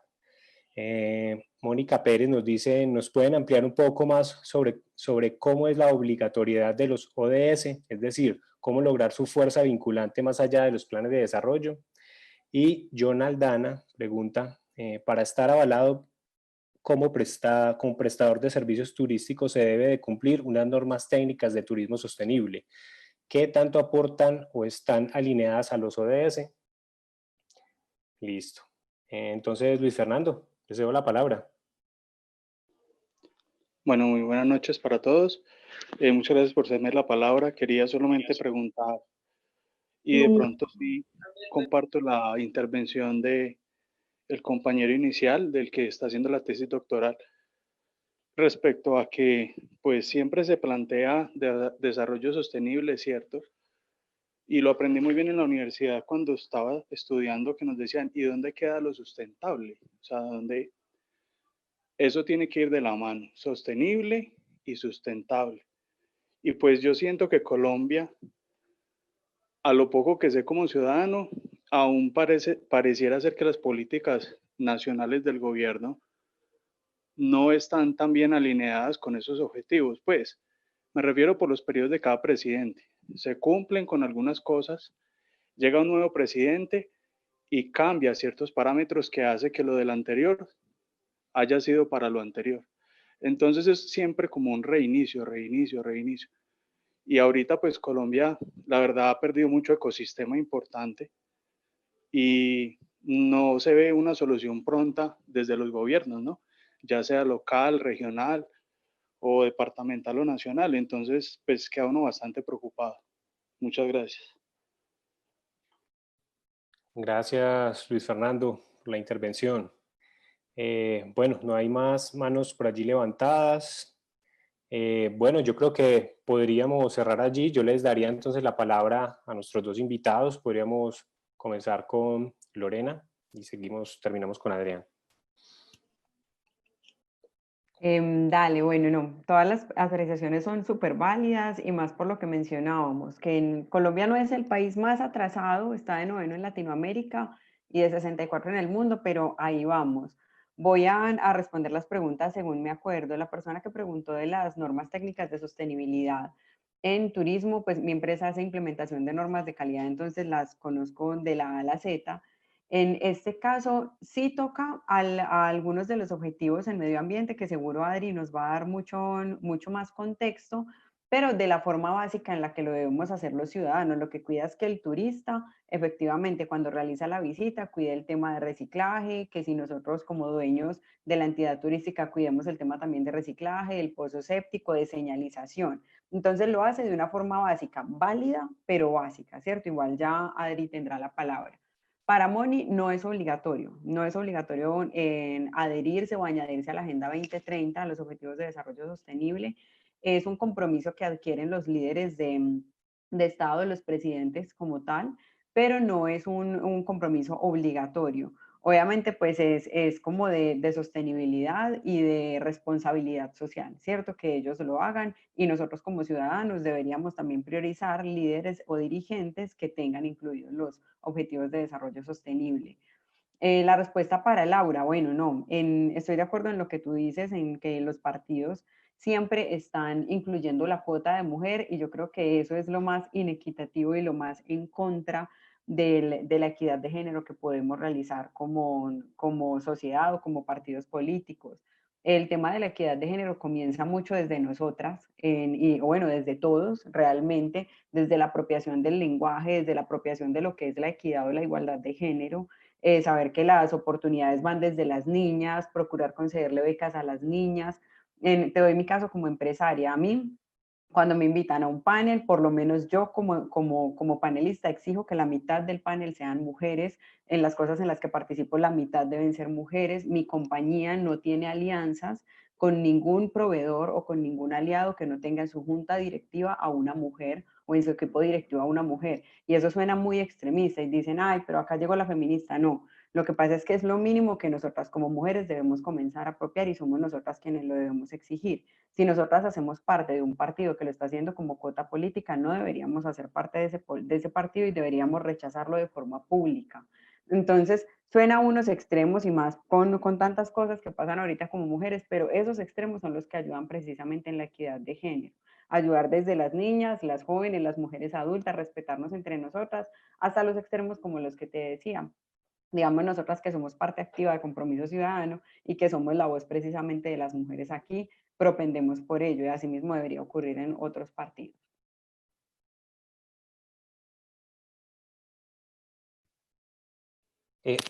Mónica Pérez nos dice, ¿nos pueden ampliar un poco más sobre cómo es la obligatoriedad de los ODS? Es decir, cómo lograr su fuerza vinculante más allá de los planes de desarrollo. Y John Aldana pregunta, para estar avalado como prestador de servicios turísticos se debe de cumplir unas normas técnicas de turismo sostenible. ¿Qué tanto aportan o están alineadas a los ODS? Listo. Entonces, Luis Fernando, les cedo la palabra. Bueno, muy buenas noches para todos. Muchas gracias por cederme la palabra. Quería solamente preguntar, y de pronto sí comparto la intervención del compañero inicial, del que está haciendo la tesis doctoral, respecto a que pues siempre se plantea desarrollo sostenible, ¿cierto? Y lo aprendí muy bien en la universidad cuando estaba estudiando, que nos decían, ¿y dónde queda lo sustentable? O sea, ¿dónde? Eso tiene que ir de la mano, sostenible y sustentable. Y pues yo siento que Colombia, a lo poco que sé como ciudadano, aún pareciera ser que las políticas nacionales del gobierno no están tan bien alineadas con esos objetivos. Pues me refiero por los periodos de cada presidente. Se cumplen con algunas cosas, llega un nuevo presidente y cambia ciertos parámetros que hace que lo del anterior haya sido para lo anterior. Entonces es siempre como un reinicio. Y ahorita pues Colombia, la verdad, ha perdido mucho ecosistema importante y no se ve una solución pronta desde los gobiernos, ¿no? Ya sea local, regional o departamental o nacional. Entonces, pues queda uno bastante preocupado. Muchas gracias. Gracias, Luis Fernando, por la intervención. Bueno, no hay más manos por allí levantadas. Bueno, yo creo que podríamos cerrar allí. Yo les daría entonces la palabra a nuestros dos invitados. Podríamos comenzar con Lorena y terminamos con Adrián. Dale, bueno, no, todas las apreciaciones son súper válidas y más por lo que mencionábamos, que en Colombia no es el país más atrasado, está de 9º en Latinoamérica y de 64 en el mundo, pero ahí vamos. Voy a responder las preguntas según me acuerdo. La persona que preguntó de las normas técnicas de sostenibilidad en turismo, pues mi empresa hace implementación de normas de calidad, entonces las conozco de la A a la Z. En este caso, sí toca a algunos de los objetivos en medio ambiente, que seguro Adri nos va a dar mucho más contexto, pero de la forma básica en la que lo debemos hacer los ciudadanos. Lo que cuida es que el turista, efectivamente, cuando realiza la visita, cuide el tema de reciclaje, que si nosotros como dueños de la entidad turística cuidemos el tema también de reciclaje, del pozo séptico, de señalización. Entonces lo hace de una forma básica, válida, pero básica, ¿cierto? Igual ya Adri tendrá la palabra. Para Moni no es obligatorio adherirse o añadirse a la Agenda 2030, a los Objetivos de Desarrollo Sostenible. Es un compromiso que adquieren los líderes de Estado, los presidentes como tal, pero no es un compromiso obligatorio. Obviamente, pues es como de sostenibilidad y de responsabilidad social, ¿cierto? Que ellos lo hagan y nosotros como ciudadanos deberíamos también priorizar líderes o dirigentes que tengan incluidos los objetivos de desarrollo sostenible. La respuesta para Laura, bueno, no, estoy de acuerdo en lo que tú dices, en que los partidos siempre están incluyendo la cuota de mujer y yo creo que eso es lo más inequitativo y lo más en contra de la equidad de género que podemos realizar como sociedad o como partidos políticos. El tema de la equidad de género comienza mucho desde nosotras, bueno, desde todos realmente, desde la apropiación del lenguaje, desde la apropiación de lo que es la equidad o la igualdad de género, saber que las oportunidades van desde las niñas, procurar concederle becas a las niñas. Te doy mi caso como empresaria. A mí, cuando me invitan a un panel, por lo menos yo como panelista exijo que la mitad del panel sean mujeres. En las cosas en las que participo, la mitad deben ser mujeres. Mi compañía no tiene alianzas con ningún proveedor o con ningún aliado que no tenga en su junta directiva a una mujer o en su equipo directivo a una mujer. Y eso suena muy extremista y dicen, ay, pero acá llegó la feminista. No, lo que pasa es que es lo mínimo que nosotras como mujeres debemos comenzar a apropiar y somos nosotras quienes lo debemos exigir. Si nosotras hacemos parte de un partido que lo está haciendo como cuota política, no deberíamos hacer parte de ese partido y deberíamos rechazarlo de forma pública. Entonces, suena a unos extremos y más con tantas cosas que pasan ahorita como mujeres, pero esos extremos son los que ayudan precisamente en la equidad de género. Ayudar desde las niñas, las jóvenes, las mujeres adultas, respetarnos entre nosotras, hasta los extremos como los que te decía. Digamos, nosotras que somos parte activa de Compromiso Ciudadano y que somos la voz precisamente de las mujeres aquí, propendemos por ello y así mismo debería ocurrir en otros partidos.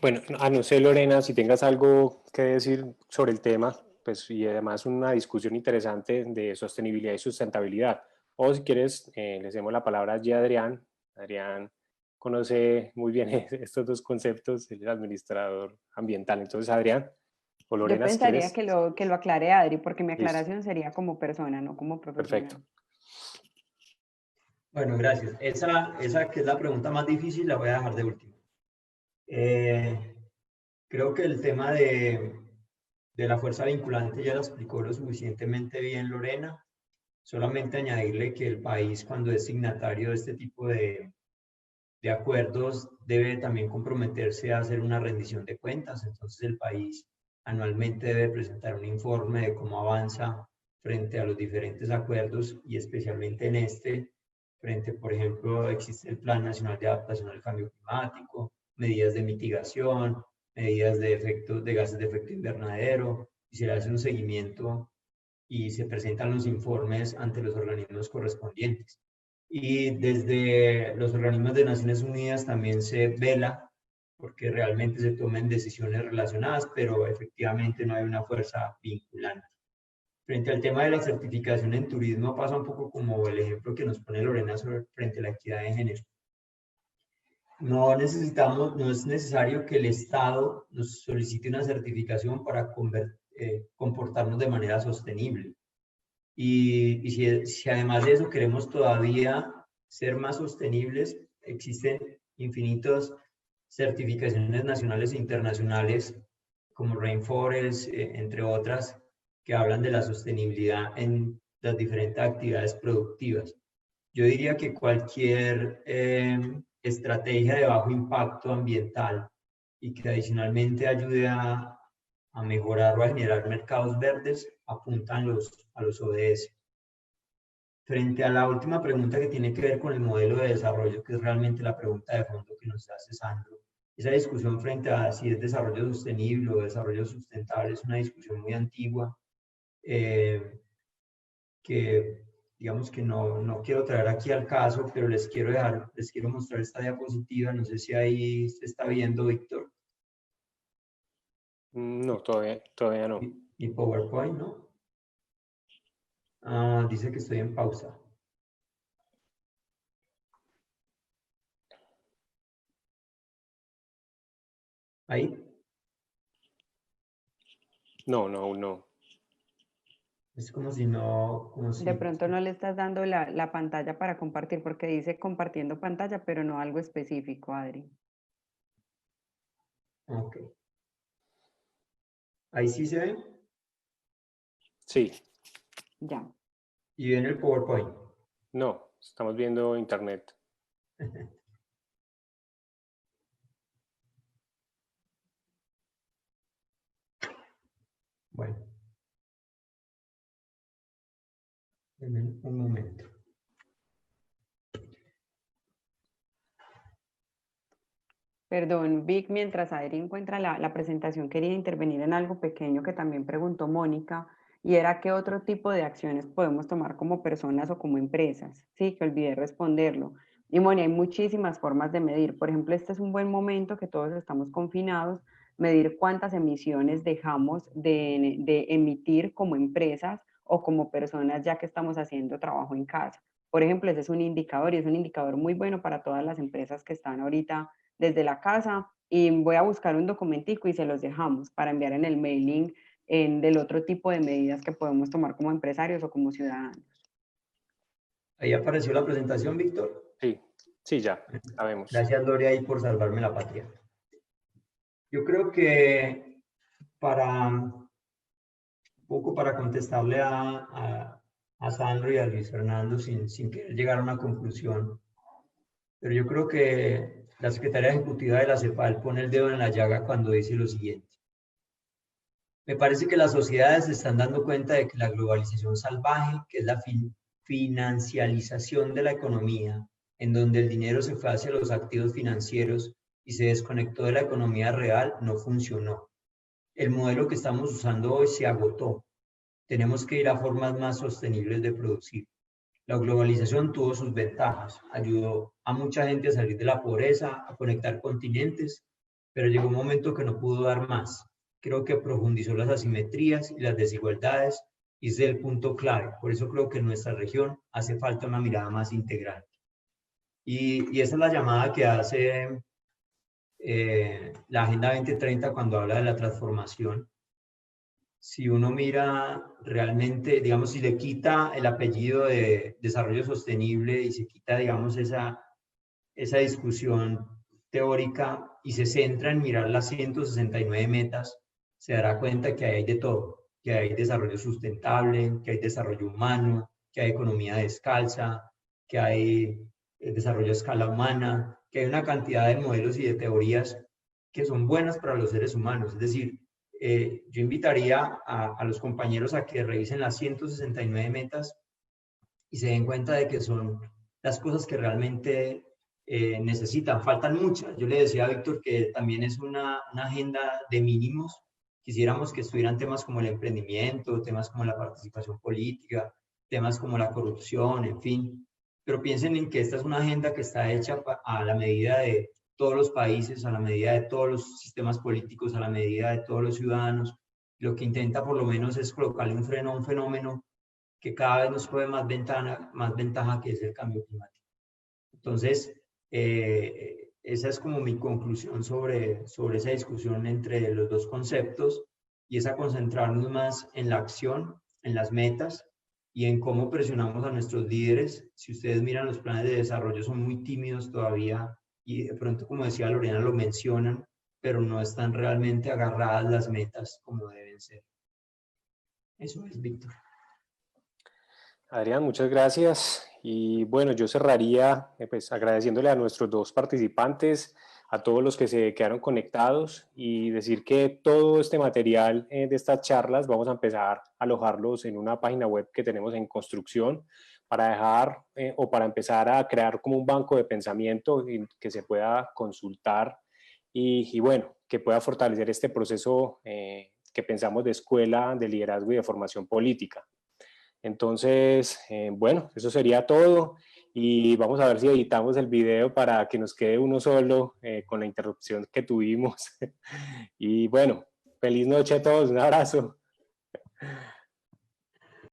Bueno, no sé, Lorena, si tengas algo que decir sobre el tema, pues, y además una discusión interesante de sostenibilidad y sustentabilidad. O si quieres, le hacemos la palabra allí a Adrián. Adrián conoce muy bien estos dos conceptos, el administrador ambiental. Entonces, Adrián o Lorena, yo pensaría si quieres. que lo aclare Adri, porque mi aclaración Listo. sería como persona, no como profesional. Perfecto. Bueno, gracias. Esa que es la pregunta más difícil la voy a dejar de último. Creo que el tema de la fuerza vinculante ya lo explicó lo suficientemente bien Lorena. Solamente añadirle que el país, cuando es signatario de este tipo de acuerdos, debe también comprometerse a hacer una rendición de cuentas. Entonces el país anualmente debe presentar un informe de cómo avanza frente a los diferentes acuerdos y especialmente en este, frente, por ejemplo, existe el Plan Nacional de Adaptación al Cambio Climático, medidas de mitigación, medidas de gases de efecto invernadero, y se le hace un seguimiento y se presentan los informes ante los organismos correspondientes. Y desde los organismos de Naciones Unidas también se vela porque realmente se tomen decisiones relacionadas, pero efectivamente no hay una fuerza vinculante. Frente al tema de la certificación en turismo pasa un poco como el ejemplo que nos pone Lorena frente a la equidad de género. No es necesario que el Estado nos solicite una certificación para comportarnos de manera sostenible. Y si además de eso queremos todavía ser más sostenibles, existen infinitas certificaciones nacionales e internacionales como Rainforest, entre otras, que hablan de la sostenibilidad en las diferentes actividades productivas. Yo diría que cualquier estrategia de bajo impacto ambiental y que adicionalmente ayude a mejorar o a generar mercados verdes apuntan a los ODS. Frente a la última pregunta que tiene que ver con el modelo de desarrollo, que es realmente la pregunta de fondo que nos hace Sandro, esa discusión frente a si es desarrollo sostenible o desarrollo sustentable es una discusión muy antigua que digamos que no quiero traer aquí al caso, pero les quiero mostrar esta diapositiva. No sé si ahí se está viendo, Víctor. No, todavía no. Mi PowerPoint, ¿no? Dice que estoy en pausa. ¿Ahí? No, aún no. Es como si no... De pronto no le estás dando la pantalla para compartir, porque dice compartiendo pantalla, pero no algo específico, Adri. Ok. ¿Ahí sí se ve? Sí. Ya. ¿Y ven el PowerPoint? No, estamos viendo internet. Bueno. Denme un momento. Perdón, Vic, mientras Adri encuentra la presentación, quería intervenir en algo pequeño que también preguntó Mónica, y era qué otro tipo de acciones podemos tomar como personas o como empresas. Sí, que olvidé responderlo. Y bueno, hay muchísimas formas de medir. Por ejemplo, este es un buen momento que todos estamos confinados, medir cuántas emisiones dejamos de emitir como empresas o como personas ya que estamos haciendo trabajo en casa. Por ejemplo, ese es un indicador y es un indicador muy bueno para todas las empresas que están ahorita desde la casa, y voy a buscar un documentico y se los dejamos para enviar en el mailing del otro tipo de medidas que podemos tomar como empresarios o como ciudadanos. ¿Ahí apareció la presentación, Víctor? Sí, ya, la vemos. Gracias, Lore, ahí por salvarme la patria. Yo creo que un poco para contestarle a Sandro y a Luis Fernando sin querer llegar a una conclusión, pero yo creo que la Secretaría Ejecutiva de la CEPAL pone el dedo en la llaga cuando dice lo siguiente. Me parece que las sociedades se están dando cuenta de que la globalización salvaje, que es la financialización de la economía, en donde el dinero se fue hacia los activos financieros y se desconectó de la economía real, no funcionó. El modelo que estamos usando hoy se agotó. Tenemos que ir a formas más sostenibles de producir. La globalización tuvo sus ventajas, ayudó a mucha gente a salir de la pobreza, a conectar continentes, pero llegó un momento que no pudo dar más. Creo que profundizó las asimetrías y las desigualdades y ese es el punto clave. Por eso creo que en nuestra región hace falta una mirada más integral. Y esa es la llamada que hace la Agenda 2030 cuando habla de la transformación. Si uno mira realmente, digamos, si le quita el apellido de desarrollo sostenible y se quita, digamos, esa discusión teórica y se centra en mirar las 169 metas, se dará cuenta que hay de todo, que hay desarrollo sustentable, que hay desarrollo humano, que hay economía descalza, que hay desarrollo a escala humana, que hay una cantidad de modelos y de teorías que son buenas para los seres humanos. Es decir, yo invitaría a los compañeros a que revisen las 169 metas y se den cuenta de que son las cosas que realmente necesitan. Faltan muchas. Yo le decía a Víctor que también es una agenda de mínimos. Quisiéramos que estuvieran temas como el emprendimiento, temas como la participación política, temas como la corrupción, en fin. Pero piensen en que esta es una agenda que está hecha a la medida de todos los países, a la medida de todos los sistemas políticos, a la medida de todos los ciudadanos. Lo que intenta por lo menos es colocarle un freno a un fenómeno que cada vez nos provee más ventaja, que es el cambio climático. Entonces, esa es como mi conclusión sobre esa discusión entre los dos conceptos, y es a concentrarnos más en la acción, en las metas y en cómo presionamos a nuestros líderes. Si ustedes miran los planes de desarrollo, son muy tímidos todavía y de pronto, como decía Lorena, lo mencionan, pero no están realmente agarradas las metas como deben ser. Eso es, Víctor. Adrián, muchas gracias. Y bueno, yo cerraría pues, agradeciéndole a nuestros dos participantes, a todos los que se quedaron conectados, y decir que todo este material de estas charlas vamos a empezar a alojarlos en una página web que tenemos en construcción para dejar o para empezar a crear como un banco de pensamiento que se pueda consultar y bueno, que pueda fortalecer este proceso que pensamos de escuela, de liderazgo y de formación política. Entonces, bueno, eso sería todo y vamos a ver si editamos el video para que nos quede uno solo con la interrupción que tuvimos. Y bueno, feliz noche a todos, un abrazo.